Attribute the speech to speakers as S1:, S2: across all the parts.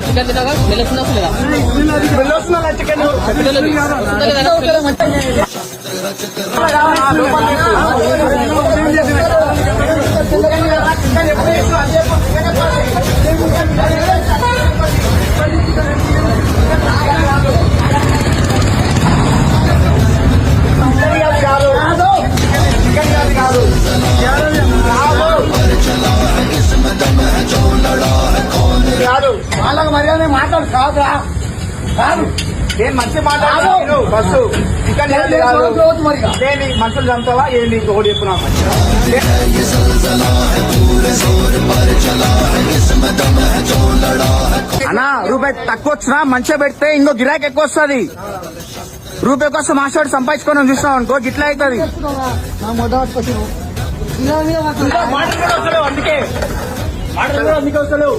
S1: Chicken తినగా వెళ్ళొస్తున్నా
S2: వాళ్ళకి మర్యాద మాట్లాడు కాదురా కాదు
S3: నేను మంచి మాట్లాడు బస్సు చికెన్ ఏంటి మనుషులు చంపుతావా ఏంటి ఒకటి చెప్పున్నా అన్నా రూపాయి తక్కువ వచ్చినా మంచిగా పెడితే ఇంకో గిరాకీ ఎక్కువ వస్తుంది. రూపాయి కోసం మాస్టర్ సంపాదించుకొని చూసినావు అనుకో గిట్లా అవుతుంది. అందుకే అందుకే వస్తలేవు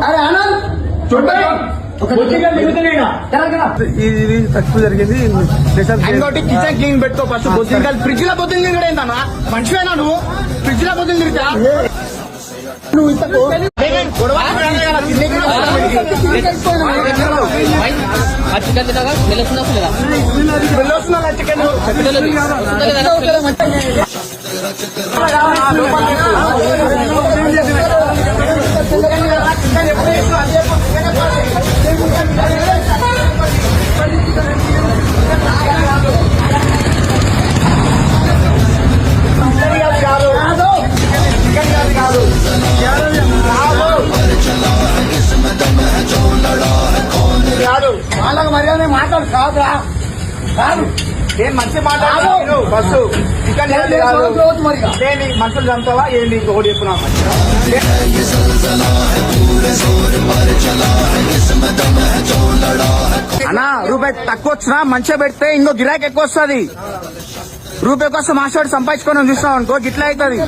S2: అరే ఆనంద్
S3: ఇది తక్కువ జరిగింది. ఇంకోటి కిచెన్ క్లీన్ పెట్టుకో ఫస్ట్. బొద్దింకా ఫ్రిడ్జ్ లో బొద్దులు తిరిగి ఏంటన్నా మనిషివేనా నువ్వు? ఫ్రిడ్జ్ లో బొద్దులు తిరిగితే నువ్వు ఇంత
S1: చికెన్ తినగా వెళ్ళొస్తున్నా
S3: చికెన్
S2: వాళ్ళకి మర్యాద మాట్లాడు కాదురా కాదు
S3: నేను మంచి మాట్లాడు బస్సు చికెన్ ఏంటి మనుషులు చంపుతావా ఏంటి ఒకటి చెప్పున్నా అన్నా రూపాయి తక్కువ వచ్చినా మంచిగా పెడితే ఇంకో గిరాకీ ఎక్కువ వస్తుంది. రూపాయి కోసం మాస్టర్ సంపాదించుకొని చూసినావు అనుకో గిట్లా అవుతుంది.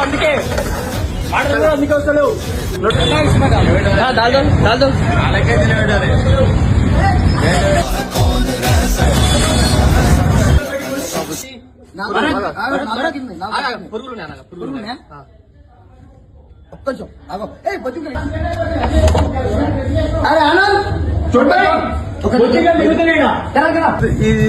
S3: అందుకే అందుకే వస్తలేవు
S2: అరే ఆనంద్
S3: ఇది